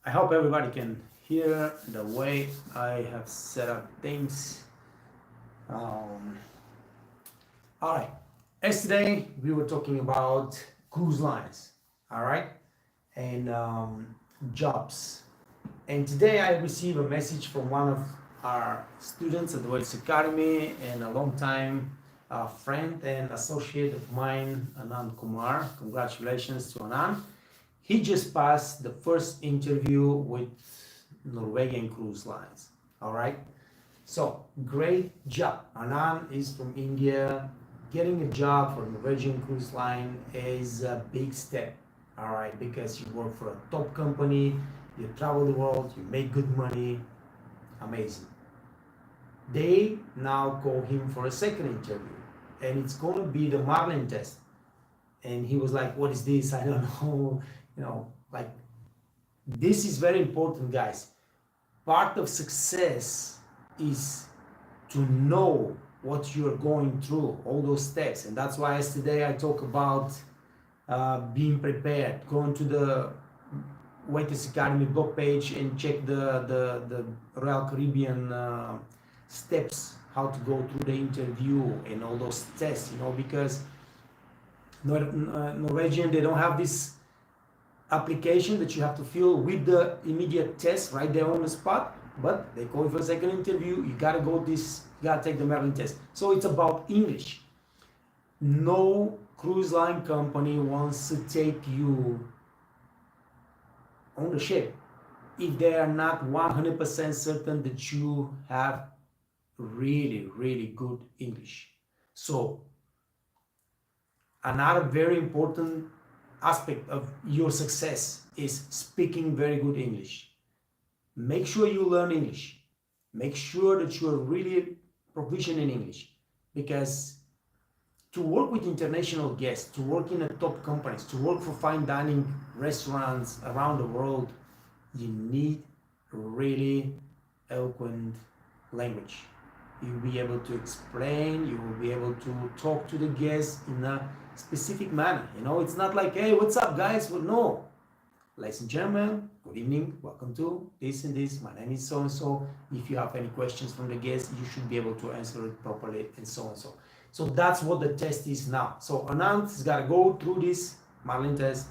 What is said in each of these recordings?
I hope everybody can hear the way I have set up things. Um, all right. Yesterday we were talking about cruise lines, all right, and jobs. And today I received a message from one of our students at the Wales Academy and a long time friend and associate of mine, Anand Kumar. Congratulations to Anand. He just passed the first interview with Norwegian Cruise Lines. All right. So great job. Anand is from India. Getting a job for Norwegian Cruise Line is a big step. All right, because you work for a top company, you travel the world, you make good money. Amazing. They now call him for a second interview, and it's going to be the Marlin test. And he was like, "What is this? I don't know." Like this is very important, guys. Part of success is to know what you're going through, all those steps. And that's why yesterday I talk about being prepared, going to the Waiters Academy blog page and check the Royal Caribbean steps, how to go through the interview and all those tests, because Norwegian, they don't have this application that you have to fill with the immediate test right there on the spot, but they call you for a second interview. You gotta take the Merlin test. So it's about English. No cruise line company wants to take you on the ship if they are not 100% certain that you have really, really good English. So another very important aspect of your success is speaking very good English. Make sure you learn English. Make sure that you're really proficient in English, because to work with international guests, to work in a top companies, to work for fine dining restaurants around the world, you need really eloquent language. You'll be able to explain, you will be able to talk to the guests in a specific manner. It's not like, "Hey, what's up, guys?" Well, no. Ladies and gentlemen, good evening. Welcome to this and this. My name is so and so. If you have any questions from the guests, you should be able to answer it properly, and so and so. So that's what the test is now. So Anand has got to go through this Marlin test,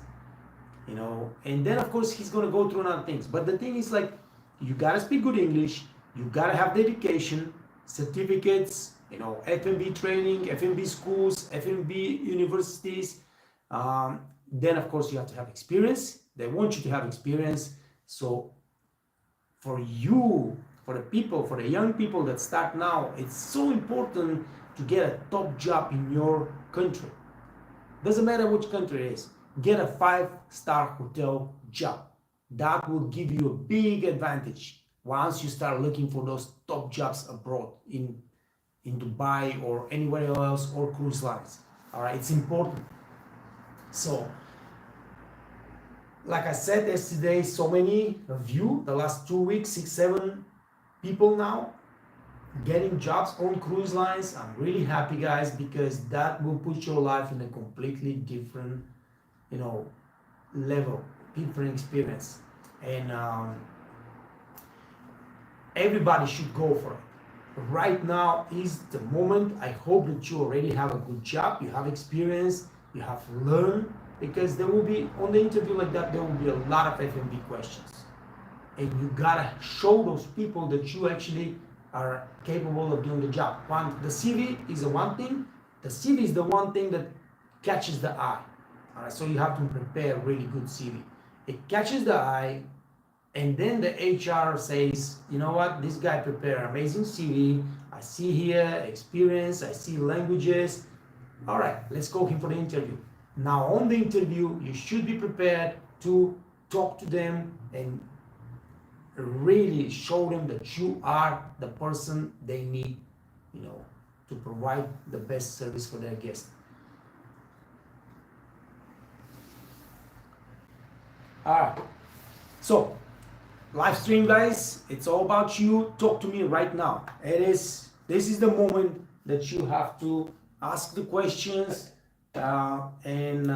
and then of course he's going to go through other things. But the thing is, like, you got to speak good English. You got to have dedication, certificates, F&B training, F&B schools, F&B universities. Then of course you have to have experience. They want you to have experience. So for you, for the young people that start now, it's so important to get a top job in your country. Doesn't matter which country it is. Get a 5-star hotel job. That will give you a big advantage once you start looking for those top jobs abroad in Dubai or anywhere else, or cruise lines. All right, it's important. So like I said yesterday, so many of you, the last 2 weeks, 6, 7 people now getting jobs on cruise lines. I'm really happy, guys, because that will put your life in a completely different, level, different experience. And everybody should go for it. Right now is the moment. I hope that you already have a good job, you have experience, you have learned, because there will be, on the interview like that, there will be a lot of F&B questions. And you gotta show those people that you actually are capable of doing the job. The CV is the one thing. The CV is the one thing that catches the eye. All right, so you have to prepare a really good CV. It catches the eye, and then the HR says, "You know what? This guy prepared an amazing CV. I see here experience. I see languages. All right, let's call him for the interview." Now on the interview, you should be prepared to talk to them and really show them that you are the person they need, to provide the best service for their guests. All right. So, live stream, guys, it's all about you. Talk to me right now. This is the moment that you have to ask the questions and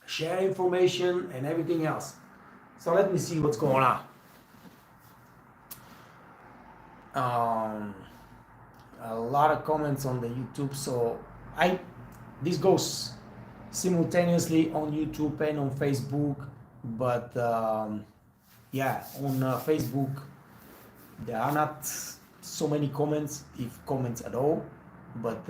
share information and everything else. So let me see what's going on. A lot of comments on the YouTube. So this goes simultaneously on YouTube and on Facebook, but yeah, on Facebook there are not so many comments, if comments at all, but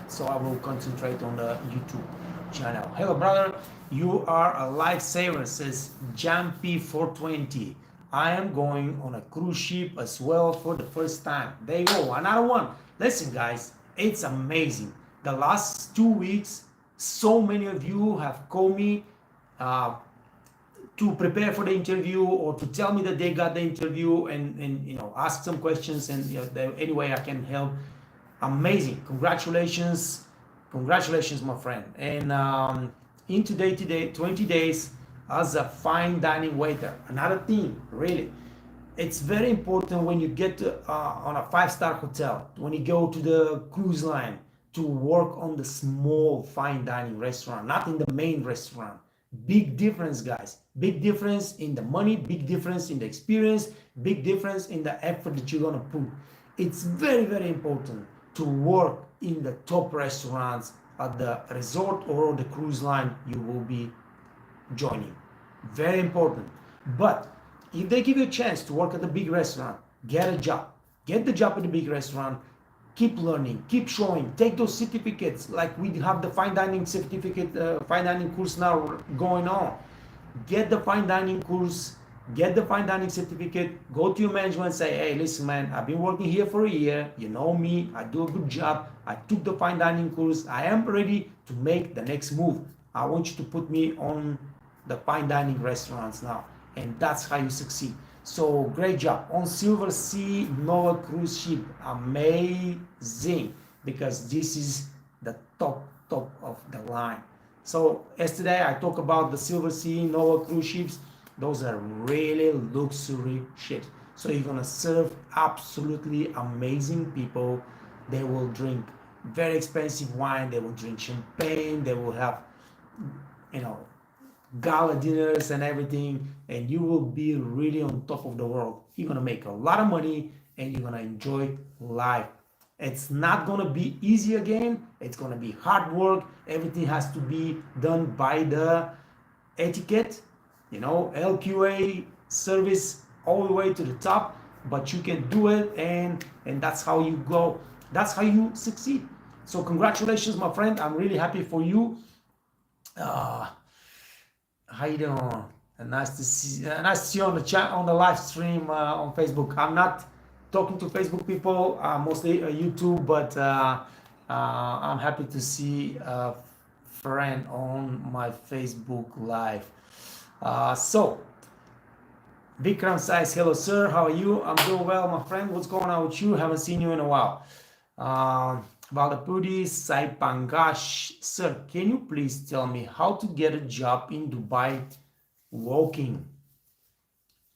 so I will concentrate on the YouTube channel. Hello brother, you are a lifesaver, says Jumpy 420. I am going on a cruise ship as well for the first time. There you go, another one. Listen guys, it's amazing. The last 2 weeks, so many of you have called me to prepare for the interview or to tell me that they got the interview and you know, ask some questions, and you know, any way I can help. Amazing. Congratulations my friend. And in today 20 days as a fine dining waiter. Another thing, really, it's very important when you get to, on a 5-star hotel, when you go to the cruise line, to work on the small fine dining restaurant, not in the main restaurant. Big difference, guys. Big difference in the money, big difference in the experience, big difference in the effort that you're gonna put. It's very, very important to work in the top restaurants at the resort or the cruise line you will be joining. Very important. But if they give you a chance to work at the big restaurant, get a job. Get the job at the big restaurant. Keep learning, keep showing, take those certificates. Like we have the fine dining certificate, fine dining course now going on. Get the fine dining course, get the fine dining certificate, go to your management and say, hey, listen, man, I've been working here for a year. You know me, I do a good job. I took the fine dining course. I am ready to make the next move. I want you to put me on the fine dining restaurants now. And that's how you succeed. So great job on Silver Sea Nova cruise ship. Amazing, because this is the top of the line. So yesterday I talked about the Silver Sea Nova cruise ships. Those are really luxury ships. So you're gonna serve absolutely amazing people. They will drink very expensive wine. They will drink champagne. They will have, you know, gala dinners and everything, and you will be really on top of the world. You're gonna make a lot of money and you're gonna enjoy life. It's not gonna be easy again. It's gonna be hard work. Everything has to be done by the etiquette, you know, LQA service all the way to the top, but you can do it, and that's how you go. That's how you succeed. So congratulations, my friend. I'm really happy for you. How you doing? Nice to see you on the chat, on the live stream on Facebook. I'm not talking to Facebook people, mostly YouTube, but I'm happy to see a friend on my Facebook live. So Vikram says, hello sir, how are you? I'm doing well, my friend. What's going on with you? Haven't seen you in a while. Valapudi Saipangash, sir, can you please tell me how to get a job in Dubai walking?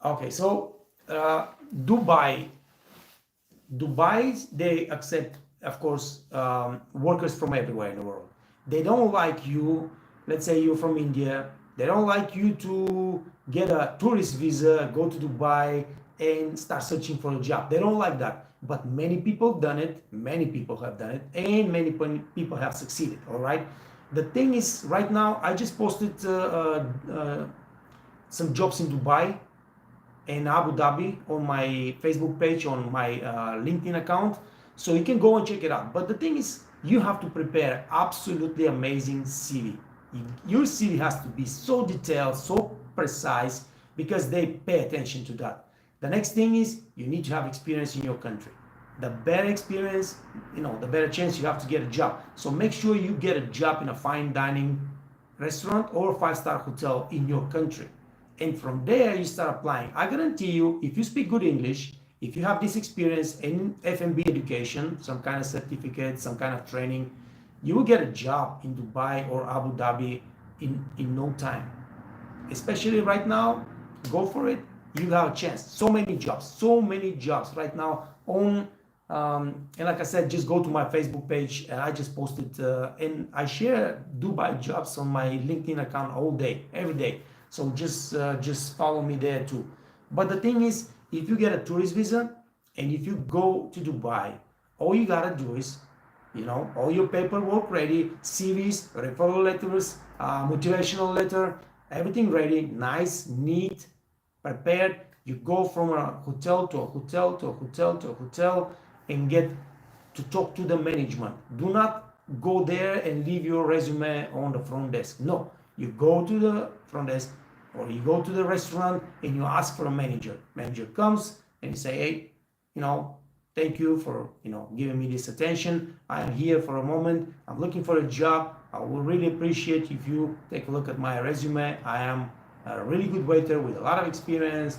Okay, so Dubai, they accept, of course, workers from everywhere in the world. They don't like you, let's say you're from India, they don't like you to get a tourist visa, go to Dubai and start searching for a job. They don't like that. But many people done it, many people have done it, and many people have succeeded, all right? The thing is, right now, I just posted some jobs in Dubai and Abu Dhabi on my Facebook page, on my LinkedIn account, so you can go and check it out. But the thing is, you have to prepare absolutely amazing CV. Your CV has to be so detailed, so precise, because they pay attention to that. The next thing is you need to have experience in your country. The better experience, you know, the better chance you have to get a job. So make sure you get a job in a fine dining restaurant or 5-star hotel in your country. And from there you start applying. I guarantee you, if you speak good English, if you have this experience in F&B education, some kind of certificate, some kind of training, you will get a job in Dubai or Abu Dhabi in no time. Especially right now, go for it. You have a chance. So many jobs right now on, and like I said, just go to my Facebook page, and I just posted, and I share Dubai jobs on my LinkedIn account all day, every day. So just follow me there too. But the thing is, if you get a tourist visa and if you go to Dubai, all you gotta do is, all your paperwork ready, CVs, referral letters, motivational letter, everything ready, nice, neat, prepared. You go from a hotel to a hotel to a hotel to a hotel and get to talk to the management. Do not go there and leave your resume on the front desk. No, you go to the front desk or you go to the restaurant and you ask for a manager. Manager comes and you say, hey, thank you for giving me this attention. I am here for a moment. I'm looking for a job. I will really appreciate if you take a look at my resume. I am a really good waiter with a lot of experience.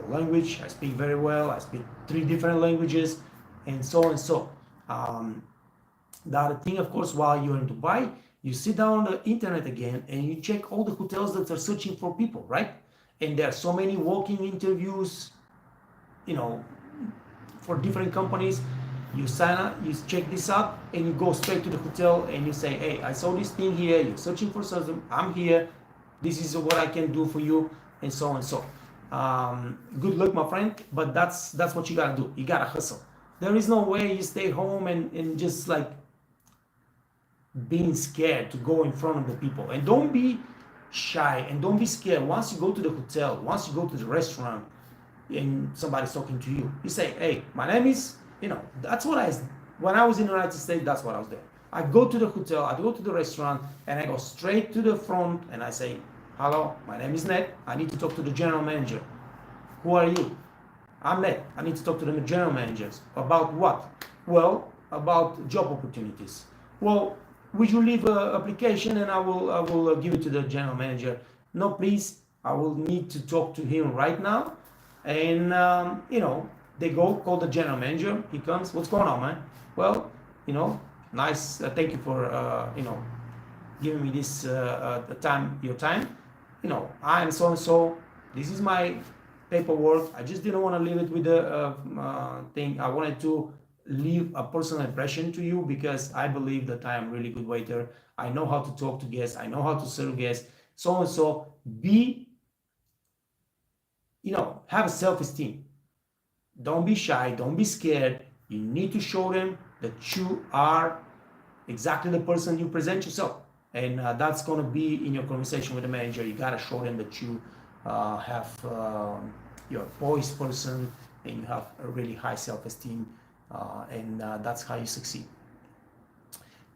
Language, I speak very well. I speak 3 different languages, and so and so. The other thing, of course, while you're in Dubai, you sit down on the internet again and you check all the hotels that are searching for people, right? And there are so many walking interviews, for different companies. You sign up, you check this out, and you go straight to the hotel and you say, hey, I saw this thing here, you're searching for something, I'm here, this is what I can do for you, and so and so. Good luck, my friend, but that's what you gotta do. You gotta hustle. There is no way you stay home and just like being scared to go in front of the people. And don't be shy and don't be scared. Once you go to the hotel, once you go to the restaurant and somebody's talking to you, you say, hey, my name is, that's what when I was in the United States, that's what I was doing. I go to the hotel, I go to the restaurant, and I go straight to the front and I say, hello, my name is Ned. I need to talk to the general manager. Who are you? I'm Ned. I need to talk to the general managers. About what? Well, about job opportunities. Well, would you leave an application and I will give it to the general manager? No, please. I will need to talk to him right now. And they go call the general manager. He comes. What's going on, man? Well, nice. Thank you for giving me this your time. I am so and so. This is my paperwork. I just didn't want to leave it with the thing. I wanted to leave a personal impression to you because I believe that I am a really good waiter. I know how to talk to guests. I know how to serve guests. So and so. Have a self-esteem. Don't be shy. Don't be scared. You need to show them that you are exactly the person you present yourself. And that's going to be in your conversation with the manager. You got to show them that you you're a poised person and you have a really high self-esteem. And that's how you succeed.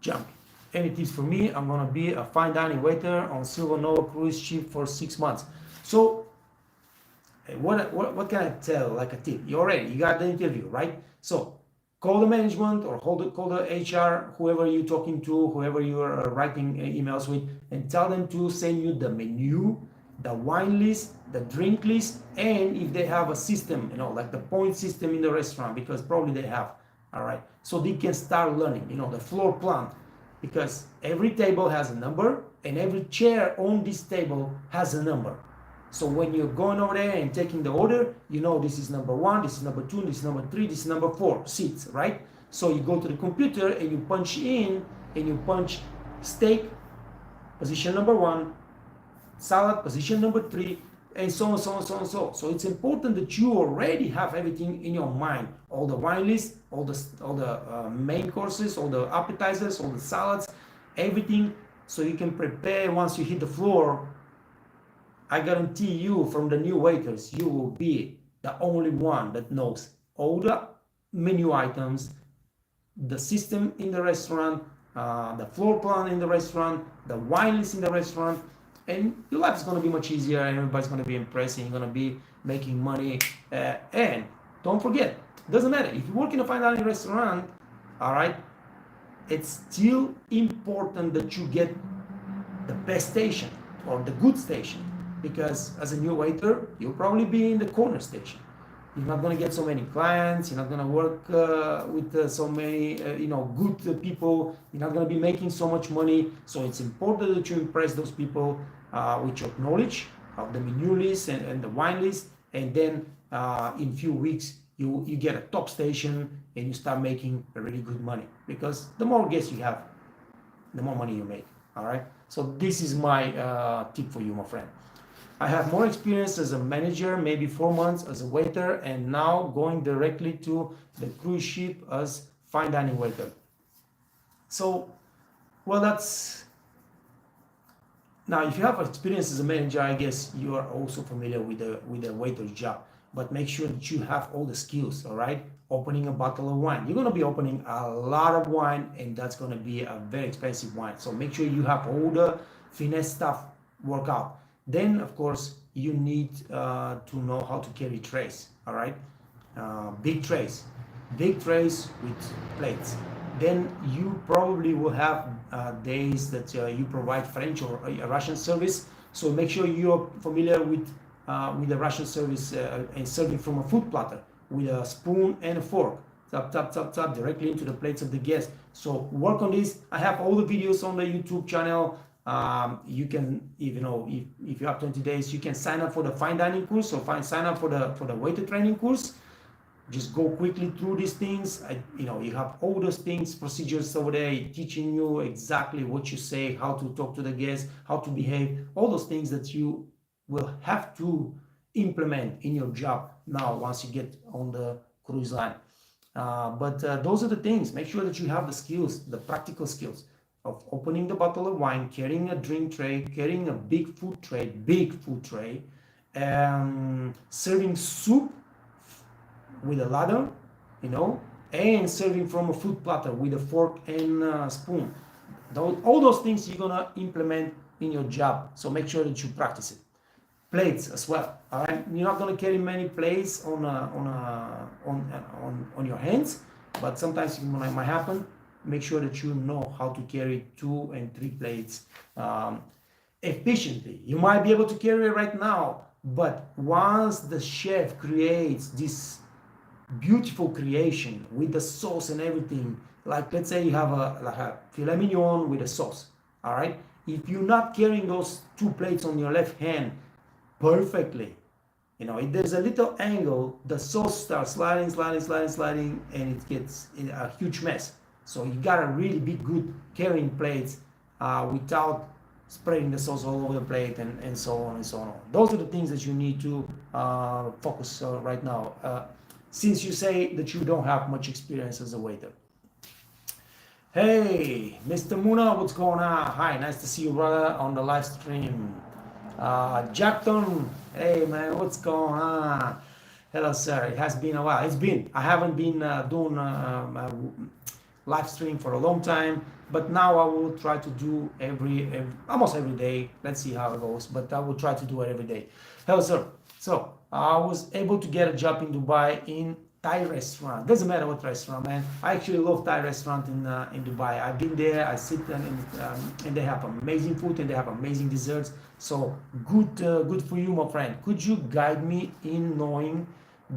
Jump. Any tips for me? I'm going to be a fine dining waiter on Silver Nova cruise ship for 6 months. So what can I tell, like a tip? You got the interview, right? So call the management or call the HR, whoever you're talking to, whoever you're writing emails with, and tell them to send you the menu, the wine list, the drink list, and if they have a system, like the point system in the restaurant, because probably they have, all right? So they can start learning, the floor plan, because every table has a number and every chair on this table has a number. So when you're going over there and taking the order, this is number 1, this is number 2, this is number 3, this is number 4 seats, right? So you go to the computer and you punch in and you punch steak, position number 1, salad, position number 3, and so on, so on, so on, so on. So it's important that you already have everything in your mind, all the wine list, all the main courses, all the appetizers, all the salads, everything, so you can prepare once you hit the floor. I guarantee you, from the new waiters, you will be the only one that knows all the menu items, the system in the restaurant, the floor plan in the restaurant, the wine list in the restaurant, and your life is going to be much easier and everybody's going to be impressed and you're going to be making money. And don't forget, it doesn't matter. If you work in a fine dining restaurant, all right, it's still important that you get the best station or the good station. Because as a new waiter, you'll probably be in the corner station. You're not going to get so many clients. You're not going to work with so many, good people. You're not going to be making so much money. So it's important that you impress those people with your knowledge of the menu list and the wine list. And then in a few weeks, you get a top station and you start making really good money. Because the more guests you have, the more money you make. All right. So this is my tip for you, my friend. I have more experience as a manager, maybe 4 months as a waiter, and now going directly to the cruise ship as fine dining waiter. So, well, that's now if you have experience as a manager, I guess you are also familiar with the waiter's job. But make sure that you have all the skills, all right? Opening a bottle of wine. You're gonna be opening a lot of wine, and that's gonna be a very expensive wine. So make sure you have all the finesse stuff work out. Then, of course, you need to know how to carry trays, all right? Big trays with plates. Then you probably will have days that you provide French or Russian service. So make sure you're familiar with the Russian service and serving from a food platter with a spoon and a fork. Tap, tap, tap, tap, directly into the plates of the guests. So work on this. I have all the videos on the YouTube channel. You can, if you have 20 days, you can sign up for the fine dining course, or sign up for the waiter training course. Just go quickly through these things. You have all those things, procedures over there, teaching you exactly what you say, how to talk to the guests, how to behave, all those things that you will have to implement in your job now once you get on the cruise line. But those are the things. Make sure that you have the skills, the practical skills of opening the bottle of wine, carrying a drink tray, carrying a big food tray, serving soup with a ladder, and serving from a food platter with a fork and spoon. All those things you're gonna implement in your job. So make sure that you practice it. Plates as well. All right, you're not gonna carry many plates on your hands, but sometimes it might happen. Make sure that you know how to carry 2 and 3 plates efficiently. You might be able to carry it right now, but once the chef creates this beautiful creation with the sauce and everything, like let's say you have a filet mignon with a sauce, all right? If you're not carrying those 2 plates on your left hand perfectly, if there's a little angle, the sauce starts sliding, and it gets a huge mess. So you gotta really be good carrying plates without spreading the sauce all over the plate and so on and so on. Those are the things that you need to focus on right now, since you say that you don't have much experience as a waiter. Hey, Mr. Muna, what's going on? Hi, nice to see you, brother, on the live stream. Jackton, hey man, what's going on? Hello, sir. It has been a while. I haven't been doing live stream for a long time, but now I will try to do almost every day. Let's see how it goes, but I will try to do it every day. Hello, sir. So I was able to get a job in Dubai in Thai restaurant. Doesn't matter what restaurant, man. I actually love Thai restaurant in Dubai. I've been there. I sit and they have amazing food and they have amazing desserts. So good for you, my friend. Could you guide me in knowing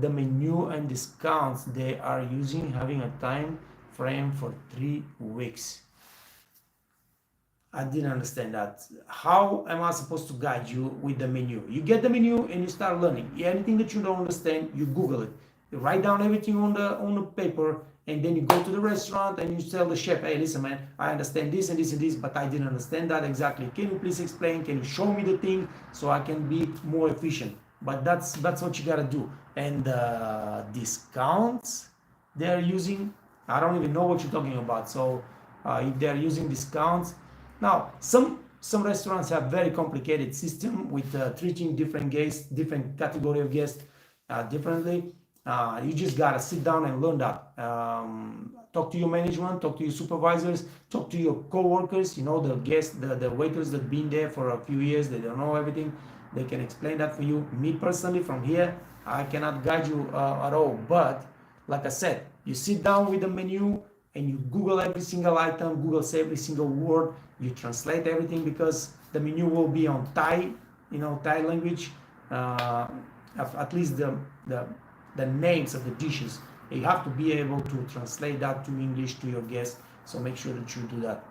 the menu and discounts they are using, having a time frame for 3 weeks? I didn't understand that. How am I supposed to guide you with the menu? You get the menu and you start learning. Anything that you don't understand, you Google it. You write down everything on the paper, and then you go to the restaurant and you tell the chef, hey, listen, man, I understand this and this and this, but I didn't understand that exactly. Can you please explain? Can you show me the thing so I can be more efficient? But that's what you gotta do. And discounts they're using, I don't even know what you're talking about. So if they're using discounts, now some restaurants have very complicated system with treating different guests, different category of guests differently. You just gotta sit down and learn that. Talk to your management, talk to your supervisors, talk to your co-workers, the guests, the waiters that been there for a few years, they don't know everything. They can explain that for you. Me personally, from here, I cannot guide you at all. But like I said, you sit down with the menu and you Google every single item, Google every single word, you translate everything, because the menu will be on Thai, Thai language, at least the names of the dishes. You have to be able to translate that to English to your guests, so make sure that you do that.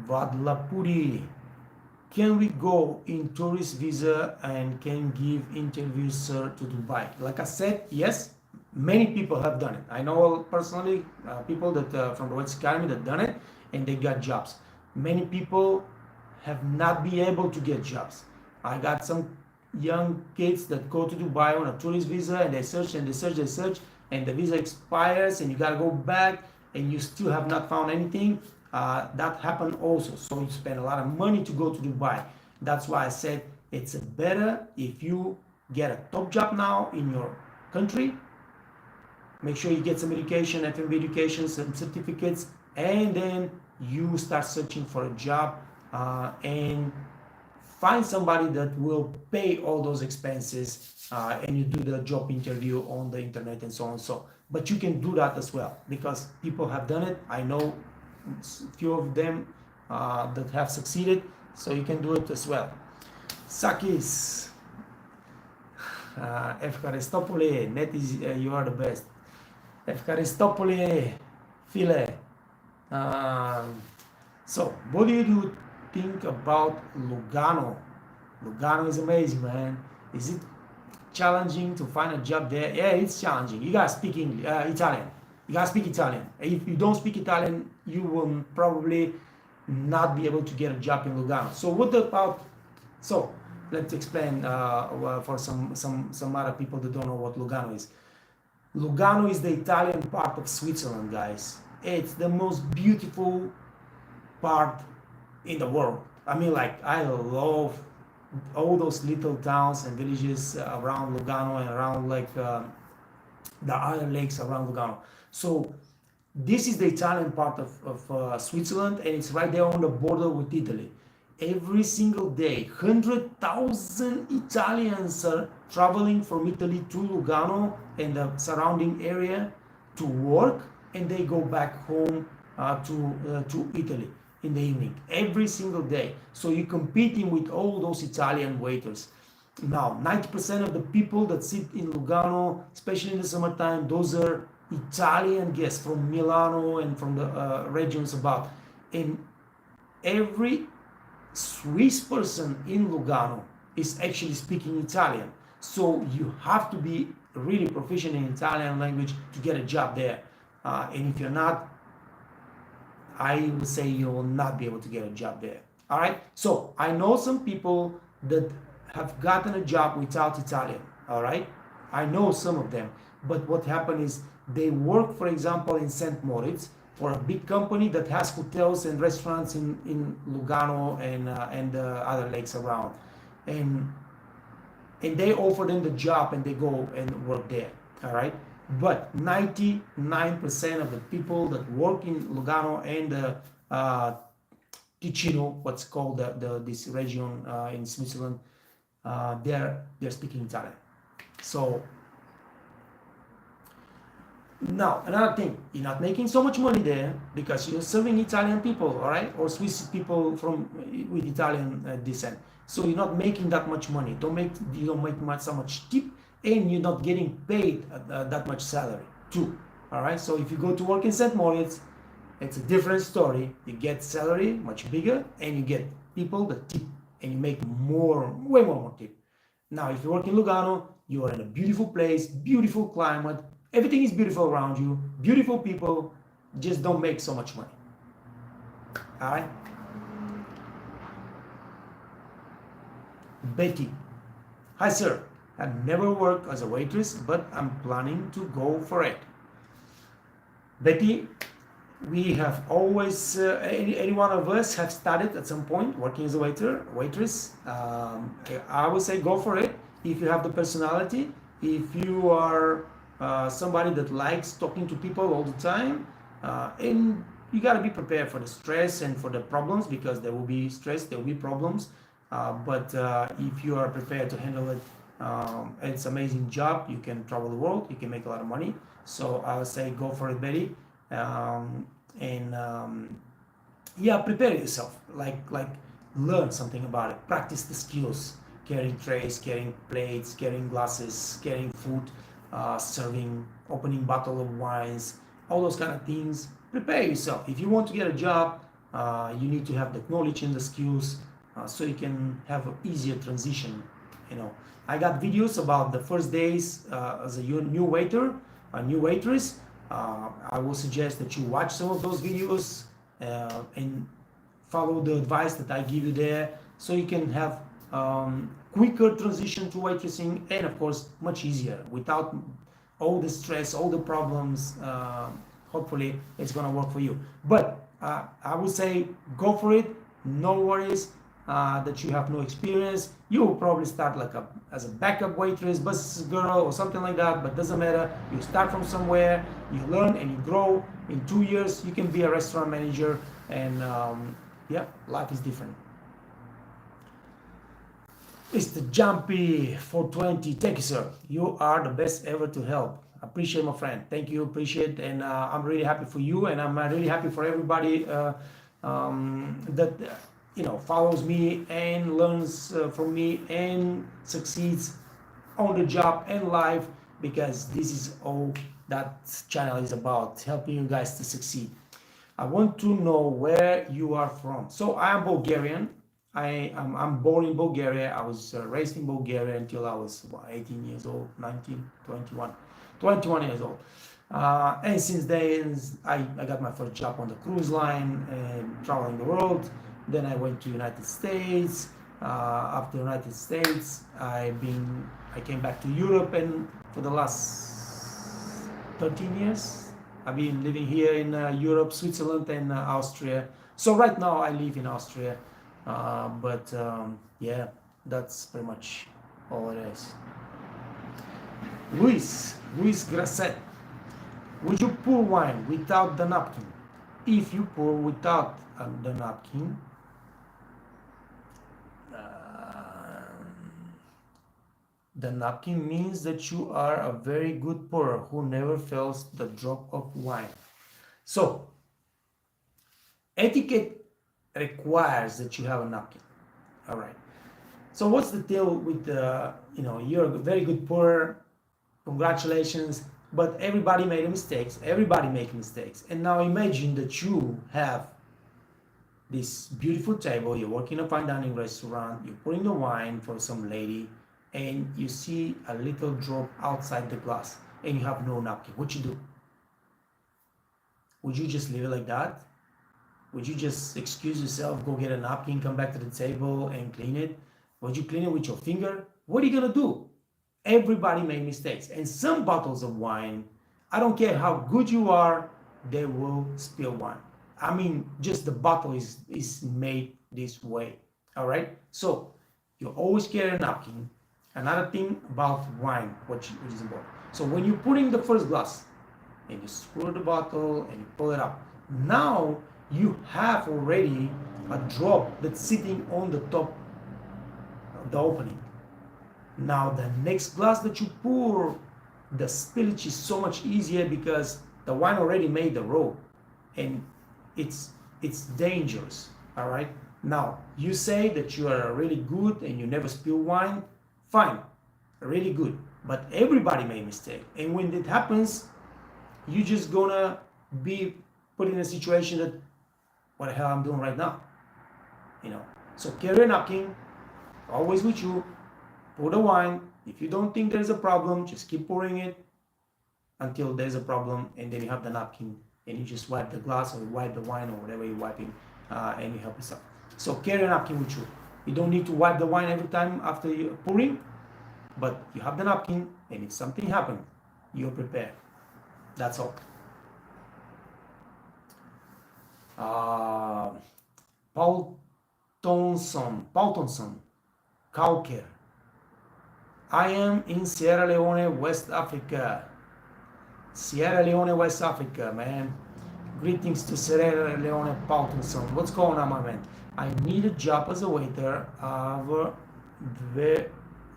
Vadlapuri, can we go in tourist visa and can give interviews, sir, to Dubai? Like I said, yes, many people have done it. I know personally people that from the White Academy that done it and they got jobs. Many people have not been able to get jobs. I got some young kids that go to Dubai on a tourist visa, and they search and they search, and the visa expires, and you gotta go back, and you still have not found anything. That happened also. So you spend a lot of money to go to Dubai. That's why I said it's better if you get a top job now in your country. Make sure you get some education, FMV education, some certificates, and then you start searching for a job and find somebody that will pay all those expenses, and you do the job interview on the internet and so on. But you can do that as well, because people have done it. I know a few of them that have succeeded, so you can do it as well. Sakis, Efkaristopoli, Netis, you are the best. Efkaristopoli, Phile. So, what do you think about Lugano? Lugano is amazing, man. Is it challenging to find a job there? Yeah, it's challenging. You gotta speak Italian. You gotta speak Italian. If you don't speak Italian, you will probably not be able to get a job in Lugano. So what about? So let's explain for some other people that don't know what Lugano is. Lugano is the Italian part of Switzerland, guys. It's the most beautiful part in the world. I mean, like, I love all those little towns and villages around Lugano and around like the other lakes around Lugano. So this is the Italian part of Switzerland, and it's right there on the border with Italy. Every single day, 100,000 Italians are traveling from Italy to Lugano and the surrounding area to work, and they go back home to Italy in the evening, every single day. So you're competing with all those Italian waiters. Now, 90% of the people that sit in Lugano, especially in the summertime, those are Italian guests from Milano and from the regions about. And every Swiss person in Lugano is actually speaking Italian. So you have to be really proficient in Italian language to get a job there. And if you're not, I would say you will not be able to get a job there. All right. So I know some people that have gotten a job without Italian. All right. I know some of them. But what happened is they work, for example, in St. Moritz for a big company that has hotels and restaurants in Lugano and the other lakes around. And they offer them the job and they go and work there. All right. But 99% of the people that work in Lugano and Ticino, what's called this region in Switzerland, they're speaking Italian. So now another thing, you're not making so much money there because you're serving Italian people, all right, or Swiss people with Italian descent. So you're not making that much money. You don't make so much tip, and you're not getting paid that much salary too. All right. So if you go to work in St. Moritz, it's a different story. You get salary much bigger, and you get people that tip, and you make way more tip. Now, if you work in Lugano, you are in a beautiful place, beautiful climate. Everything is beautiful around you, beautiful people. Just don't make so much money. All right. Betty, hi sir. I've never worked as a waitress, but I'm planning to go for it. Betty, we have always, any one of us have started at some point working as a waitress. I would say go for it if you have the personality, if you are somebody that likes talking to people all the time, and you got to be prepared for the stress and for the problems, because there will be stress, there will be problems, but if you are prepared to handle it, it's an amazing job. You can travel the world, you can make a lot of money. So I would say go for it, Betty. Yeah, prepare yourself, like learn something about it, practice the skills, carrying trays, carrying plates, carrying glasses, carrying food, serving, opening bottle of wines, all those kind of things. Prepare yourself. If you want to get a job, you need to have the knowledge and the skills, so you can have an easier transition. I got videos about the first days as a new waiter, a new waitress. I will suggest that you watch some of those videos and follow the advice that I give you there, so you can have quicker transition to waitressing, and of course much easier without all the stress, all the problems. Hopefully it's gonna work for you. But I would say go for it. No worries that you have no experience. You will probably start like as a backup waitress, bus girl, or something like that. But doesn't matter. You start from somewhere, you learn and you grow. In 2 years, you can be a restaurant manager, and yeah, life is different. Mr. Jumpy 420, thank you, sir. You are the best ever to help. Appreciate, my friend. Thank you, appreciate, and I'm really happy for you, and I'm really happy for everybody that follows me and learns from me and succeeds on the job and life, because this is all that channel is about, helping you guys to succeed. I want to know where you are from. So I am Bulgarian. I'm born in Bulgaria. I was raised in Bulgaria until I was 18 years old, 19, 21 years old. And since then, I got my first job on the cruise line and traveling the world. Then I went to United States. After United States, I came back to Europe, and for the last 13 years, I've been living here in Europe, Switzerland, and Austria. So right now I live in Austria. But yeah, that's pretty much all it is. Luis Grasset, would you pour wine without the napkin? If you pour without the napkin, the napkin means that you are a very good pourer who never fails the drop of wine. So etiquette requires that you have a napkin. All right. So what's the deal with you're a very good pourer. Congratulations. But everybody made mistakes. Everybody makes mistakes. And now imagine that you have this beautiful table. You're working in a fine dining restaurant. You're pouring the wine for some lady, and you see a little drop outside the glass, and you have no napkin. What you do? Would you just leave it like that? Would you just excuse yourself, go get a napkin, come back to the table and clean it? Would you clean it with your finger? What are you gonna do? Everybody made mistakes. And some bottles of wine, I don't care how good you are, they will spill wine. I mean, just the bottle is made this way. All right? So you always carry a napkin. Another thing about wine, which is important. So when you're putting the first glass and you screw the bottle and you pull it up, now you have already a drop that's sitting on the top of the opening. Now the next glass that you pour, the spillage is so much easier because the wine already made the roll, and it's dangerous. All right. Now you say that you are really good and you never spill wine. Fine, really good. But everybody made mistake, and when it happens, you just gonna be put in a situation that, what the hell I'm doing right now? So carry a napkin, always with you. Pour the wine. If you don't think there's a problem, just keep pouring it until there's a problem, and then you have the napkin and you just wipe the glass or wipe the wine or whatever you're wiping, and you help yourself. So carry a napkin with you. You don't need to wipe the wine every time after you're pouring, but you have the napkin, and if something happens, you're prepared. That's all. Paul Thompson, Calker. I am in Sierra Leone, West Africa. Man. Greetings to Sierra Leone, Paul Thompson. What's going on, my man? I need a job as a waiter. I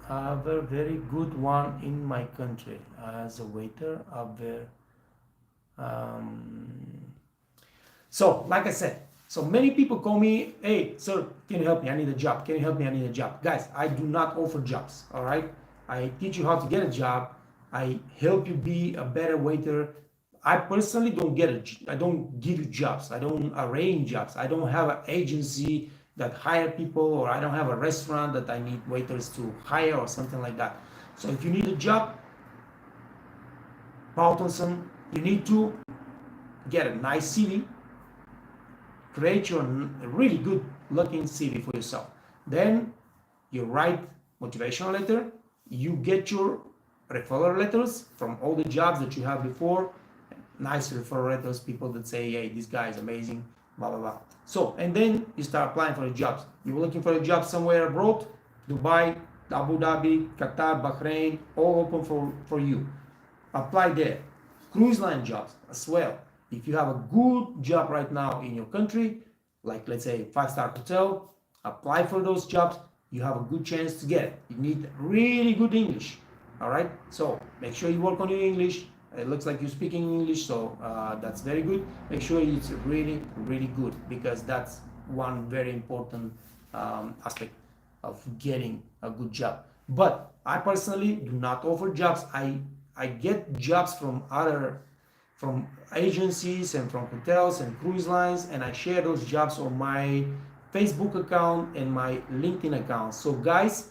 have a very good one in my country. As a waiter, So, like I said, so many people call me, hey, sir, can you help me? I need a job. Can you help me? I need a job. Guys, I do not offer jobs, all right? I teach you how to get a job. I help you be a better waiter. I personally I don't give you jobs. I don't arrange jobs. I don't have an agency that hire people, or I don't have a restaurant that I need waiters to hire or something like that. So if you need a job, Paul Thompson, you need to get a nice CV. create your really good looking CV for yourself. Then you write motivational letter, you get your referral letters from all the jobs that you have before, nice referral letters, people that say, hey, this guy is amazing, blah, blah, blah. So, and then you start applying for the jobs. You're looking for a job somewhere abroad, Dubai, Abu Dhabi, Qatar, Bahrain, all open for you. Apply there. Cruise line jobs as well. If you have a good job right now in your country, like let's say 5-star hotel, apply for those jobs. You have a good chance to get it. You need really good English. All right. So make sure you work on your English. It looks like you're speaking English, so that's very good. Make sure it's really, really good, because that's one very important aspect of getting a good job. But I personally do not offer jobs. I get jobs from agencies and from hotels and cruise lines, and I share those jobs on my Facebook account and my LinkedIn account. So guys,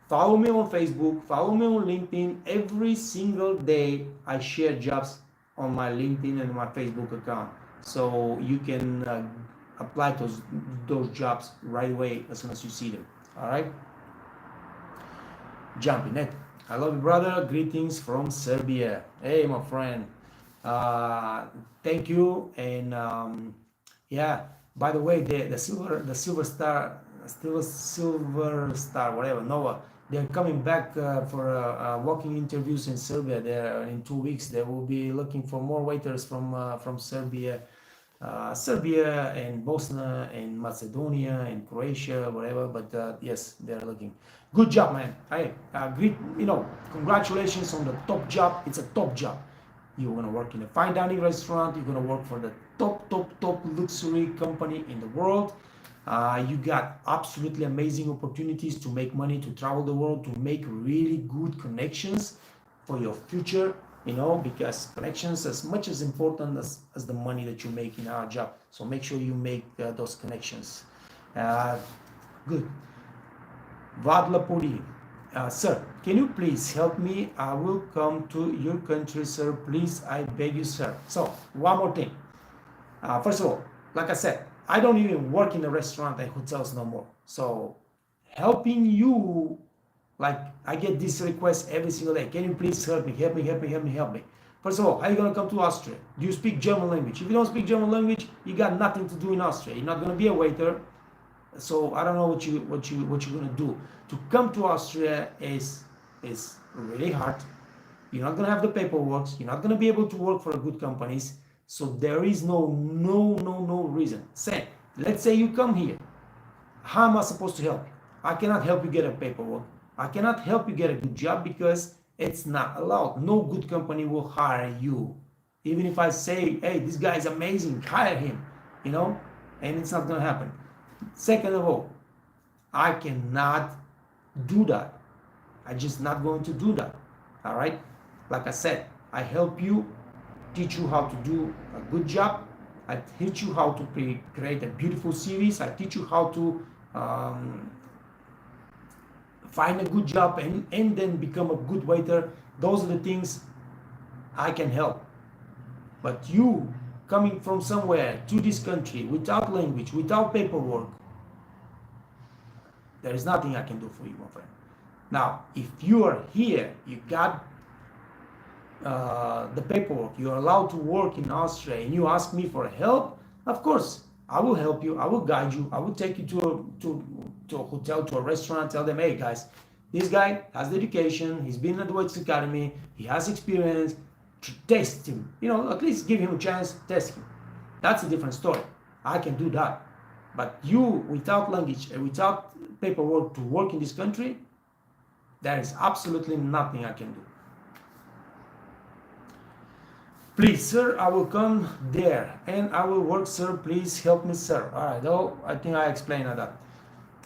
follow me on Facebook, follow me on LinkedIn. Every single day I share jobs on my LinkedIn and my Facebook account, so you can apply those jobs right away as soon as you see them. All right. Jumping net. I love you, brother. Greetings from Serbia. Hey, my friend. Thank you. And yeah. By the way, the silver star, whatever, Nova. They're coming back for walking interviews in Serbia. There in 2 weeks. They will be looking for more waiters from Serbia. Serbia and Bosnia and Macedonia and Croatia, whatever. But yes, they're looking. Good job, man. Hey, congratulations on the top job. It's a top job. You're gonna work in a fine dining restaurant. You're gonna work for the top luxury company in the world. You got absolutely amazing opportunities to make money, to travel the world, to make really good connections for your future. Because connections as much as important as the money that you make in our job. So make sure you make those connections. Good. Vadlapuri. Sir, can you please help me? I will come to your country, sir. Please, I beg you, sir. So, one more thing. First of all, like I said, I don't even work in a restaurant and hotels no more. So, helping you, like I get this request every single day. Can you please help me? Help me. First of all, how are you going to come to Austria? Do you speak German language? If you don't speak German language, you got nothing to do in Austria. You're not going to be a waiter. So I don't know what you're going to do. To come to Austria is really hard. You're not going to have the paperwork. You're not going to be able to work for good companies. So there is no reason. Let's say you come here. How am I supposed to help you? I cannot help you get a paperwork. I cannot help you get a good job because it's not allowed. No good company will hire you. Even if I say, hey, this guy is amazing, hire him, and it's not going to happen. Second of all, I cannot do that. I'm just not going to do that. All right? Like I said, I help you, teach you how to do a good job. I teach you how to create a beautiful series. I teach you how to find a good job and then become a good waiter. Those are the things I can help. But you coming from somewhere to this country without language, without paperwork, there is nothing I can do for you, my friend. Now, if you are here, you got the paperwork, you're allowed to work in Austria, and you ask me for help, of course, I will help you, I will guide you, I will take you to a hotel, to a restaurant, tell them, hey guys, this guy has the education, he's been at the Waiters Academy, he has experience, test him, at least give him a chance, test him. That's a different story. I can do that. But you, without language and without paperwork to work in this country, there is absolutely nothing I can do. Please, sir, I will come there and I will work, sir. Please help me, sir. All right, though, I think I explained that.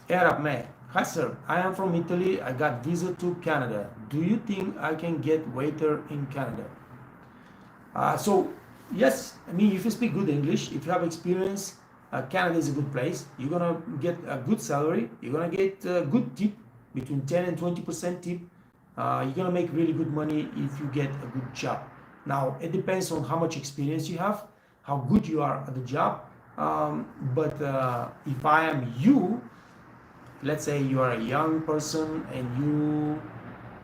Arab man. Hi, sir. I am from Italy. I got visa to Canada. Do you think I can get waiter in Canada? So, yes. I mean, if you speak good English, if you have experience, Canada is a good place. You're going to get a good salary. You're going to get a good tip, between 10 and 20% tip. You're going to make really good money if you get a good job. Now, it depends on how much experience you have, how good you are at the job. But if I am you, let's say you are a young person and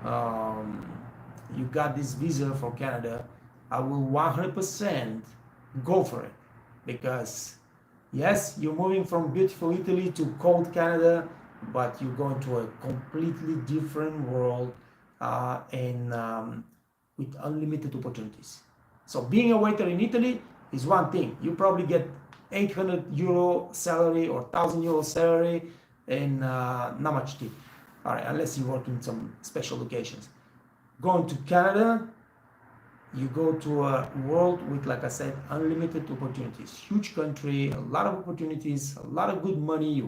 um, you got this visa for Canada, I will 100% go for it, because yes, you're moving from beautiful Italy to cold Canada, but you're going to a completely different world, and with unlimited opportunities. So being a waiter in Italy is one thing. You probably get 800 euro salary or 1000 euro salary, and not much tip. All right, unless you work in some special locations. Going to Canada, you go to a world with, like I said, unlimited opportunities. Huge country, a lot of opportunities, a lot of good money.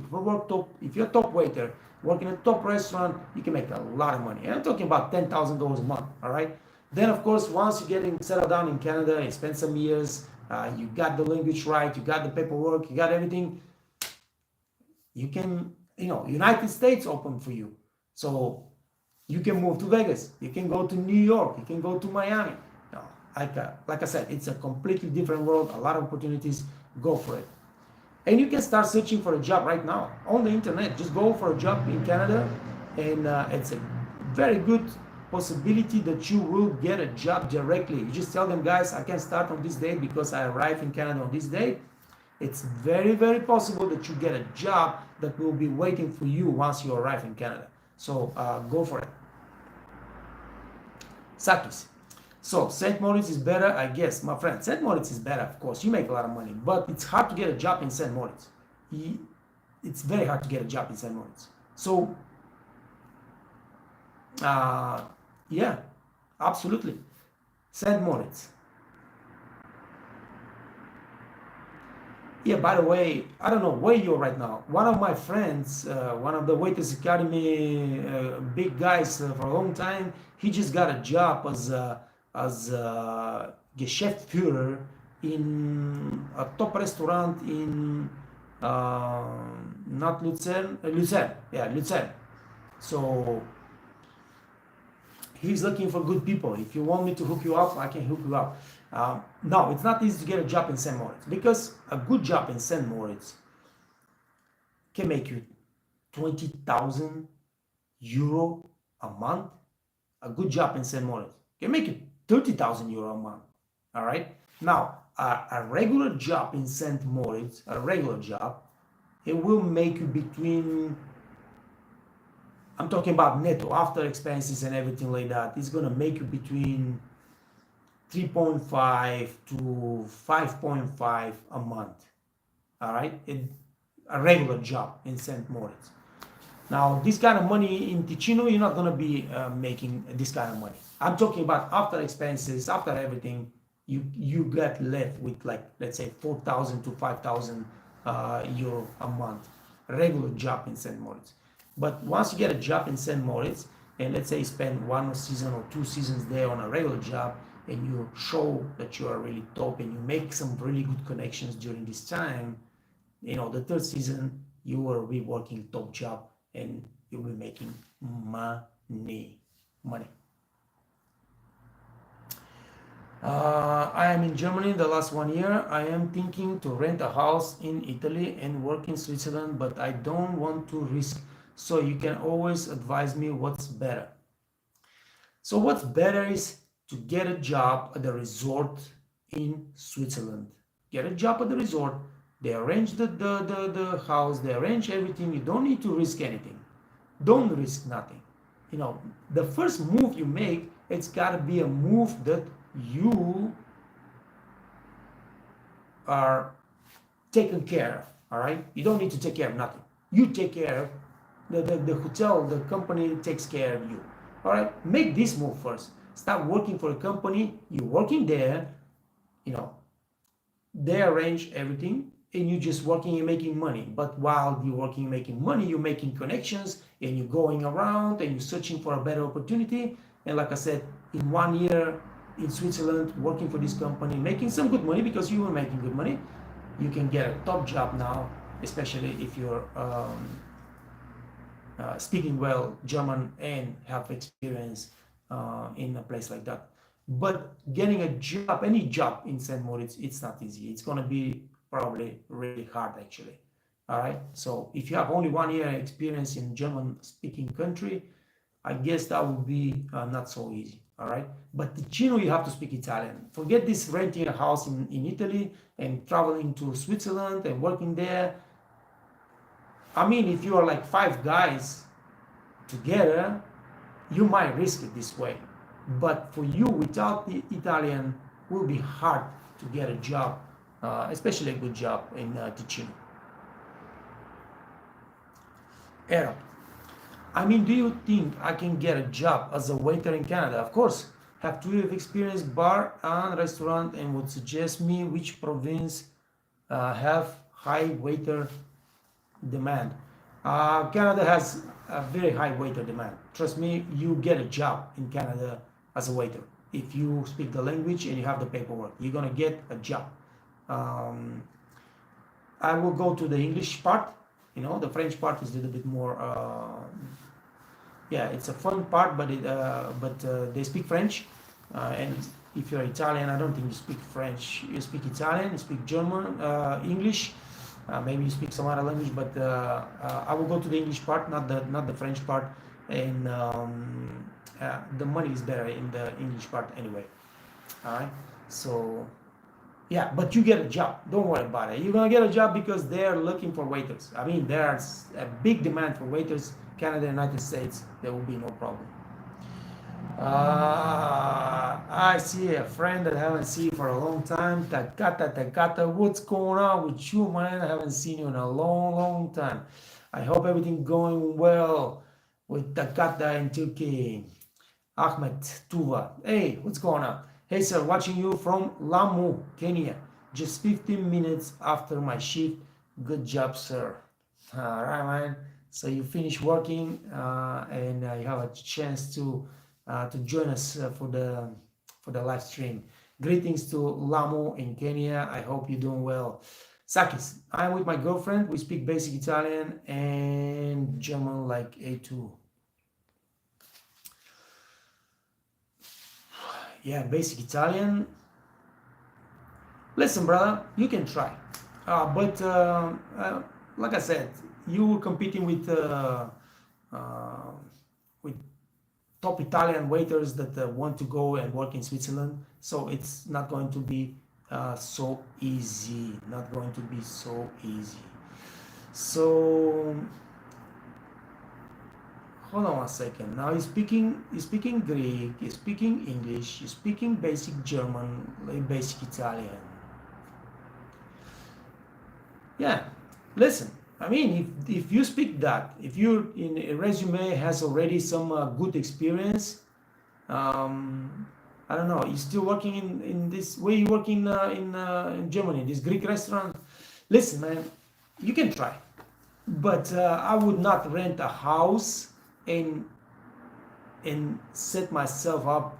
If you're a top waiter, working in a top restaurant, you can make a lot of money. And I'm talking about $10,000 a month. All right. Then, of course, once you get settled down in Canada, you spend some years, you got the language right, you got the paperwork, you got everything. You can, United States open for you. So you can move to Vegas, you can go to New York, you can go to Miami. No, like I said, it's a completely different world, a lot of opportunities. Go for it. And you can start searching for a job right now on the internet. Just go for a job in Canada, and it's a very good possibility that you will get a job directly. You just tell them, guys, I can start on this date because I arrived in Canada on this date. It's very, very possible that you get a job that will be waiting for you once you arrive in Canada. So go for it. Sakis. So St. Moritz is better, I guess. My friend, St. Moritz is better, of course. You make a lot of money, but it's hard to get a job in St. Moritz. It's very hard to get a job in St. Moritz. So, yeah, absolutely. St. Moritz. Yeah, by the way, I don't know where you're right now. One of my friends, one of the Waiters Academy big guys for a long time, he just got a job as Geschäftsführer in a top restaurant in not Lucerne, Lucerne, yeah, Lucerne. So he's looking for good people. If you want me to hook you up, I can hook you up. No, it's not easy to get a job in St. Moritz, because a good job in St. Moritz can make you 20,000 euro a month. A good job in St. Moritz can make you 30,000 euro a month. All right. Now, a regular job in St. Moritz, a regular job, it will make you between, I'm talking about netto, after expenses and everything like that, it's going to make you between 3.5 to 5.5 a month. All right, a regular job in St. Moritz. Now, this kind of money in Ticino, you're not going to be making this kind of money. I'm talking about after expenses, after everything, you get left with, like, let's say 4,000 to 5,000 euro a month, regular job in St. Moritz. But once you get a job in St. Moritz, and let's say you spend 1 season or 2 seasons there on a regular job, and you show that you are really top and you make some really good connections during this time, the third season you will be working top job and you'll be making money. I am in Germany the last 1 year. I am thinking to rent a house in Italy and work in Switzerland, but I don't want to risk. So you can always advise me what's better. So what's better is to get a job at the resort in Switzerland. Get a job at the resort. They arrange the house, they arrange everything. You don't need to risk anything. Don't risk nothing. The first move you make, it's got to be a move that you are taken care of. All right? You don't need to take care of nothing. You take care of the hotel, the company takes care of you. All right? Make this move first. Start working for a company. You're working there. They arrange everything, and you're just working and making money. But while you're working and making money, you're making connections, and you're going around and you're searching for a better opportunity. And like I said, in 1 year in Switzerland, working for this company, making some good money, because you were making good money, you can get a top job now, especially if you're speaking well German and have experience in a place like that. But getting a job, any job in St. Moritz, it's not easy. It's going to be probably really hard actually. All right. So if you have only 1 year experience in German speaking country, I guess that would be not so easy. All right. But Ticino, you have to speak Italian. Forget this renting a house in Italy and traveling to Switzerland and working there. I mean, if you are like 5 guys together, you might risk it this way. But for you, without the Italian, it will be hard to get a job, especially a good job in Ticino. Arab. I mean, do you think I can get a job as a waiter in Canada? Of course. Have 2 years of experience, bar and restaurant, and would suggest me which province have high waiter demand. Canada has a very high waiter demand. Trust me, you get a job in Canada as a waiter. If you speak the language and you have the paperwork, you're gonna get a job. I will go to the English part. You know, the French part is a little bit more. Yeah, it's a fun part, but they speak French, and if you're Italian, I don't think you speak French. You speak Italian, you speak German, English. Maybe you speak some other language, but I will go to the English part, not the French part, and the money is better in the English part anyway. All right, so yeah, but you get a job. Don't worry about it. You're gonna get a job because they're looking for waiters. I mean, there's a big demand for waiters. Canada, United States, there will be no problem. I see a friend that I haven't seen for a long time. Takata, what's going on with you, man? I haven't seen you in a long time. I hope everything going well with Takata in Turkey. Ahmed Tuva, hey, what's going on? Hey, sir, watching you from Lamu, Kenya. Just 15 minutes after my shift. Good job, sir. All right, man. So you finish working and you have a chance to join us for the live stream. Greetings to Lamu in Kenya. I hope you're doing well. Sakis, I'm with my girlfriend. We speak basic Italian and German like A2. Yeah, basic Italian. Listen, brother, you can try. But like I said, you were competing with top Italian waiters that want to go and work in Switzerland. So it's not going to be so easy. Not going to be so easy. So hold on 1 second. Now you're speaking Greek, you're speaking English, you're speaking basic German, like basic Italian. Yeah, listen. I mean, if you speak that, if you in a resume has already some good experience, I don't know, you're still working in this way you work in Germany, this Greek restaurant. Listen, man, you can try, but I would not rent a house and set myself up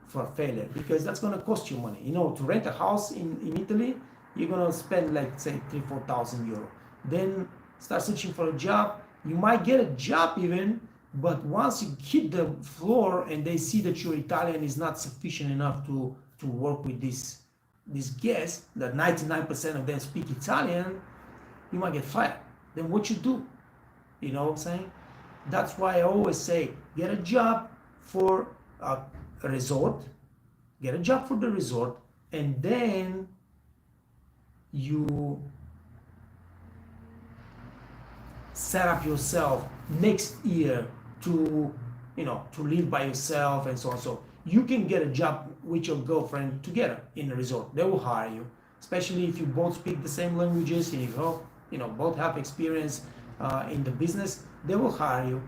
for failure, because that's going to cost you money. You know, to rent a house in Italy, you're going to spend like say 3,000-4,000 euro. Then start searching for a job. You might get a job even, but once you hit the floor and they see that your Italian is not sufficient enough to work with this guest, that 99% of them speak Italian, you might get fired. Then what you do? You know what I'm saying? That's why I always say, get a job for a resort, get a job for the resort, and then you set up yourself next year to, you know, to live by yourself and so on. So you can get a job with your girlfriend together in a resort. They will hire you, especially if you both speak the same languages and you know, both have experience in the business. They will hire you,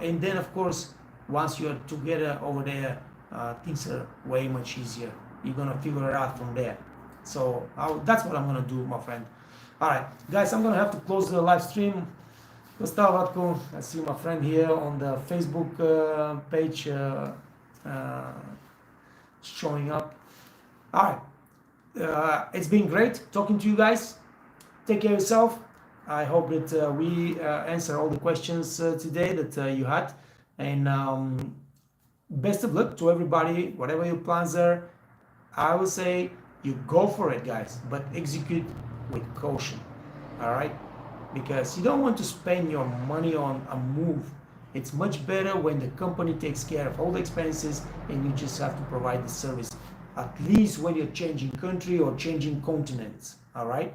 and then of course, once you are together over there, things are way much easier. You're gonna figure it out from there. So that's what I'm gonna do, my friend. All right, guys, I'm gonna have to close the live stream. Gustav Ratko, I see my friend here on the Facebook page showing up. All right, it's been great talking to you guys. Take care of yourself. I hope that we answer all the questions today that you had, and best of luck to everybody. Whatever your plans are, I will say you go for it, guys, but execute with caution. All right, because you don't want to spend your money on a move. It's much better when the company takes care of all the expenses and you just have to provide the service, at least when you're changing country or changing continents. All right,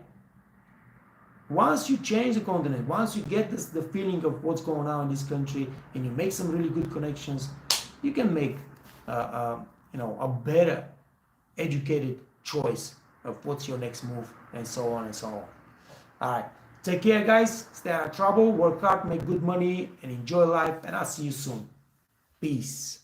once you change the continent, once you get the feeling of what's going on in this country and you make some really good connections, you can make a better educated choice of what's your next move, and so on and so on. All right, take care, guys. Stay out of trouble, work hard, make good money, and enjoy life. And I'll see you soon. Peace.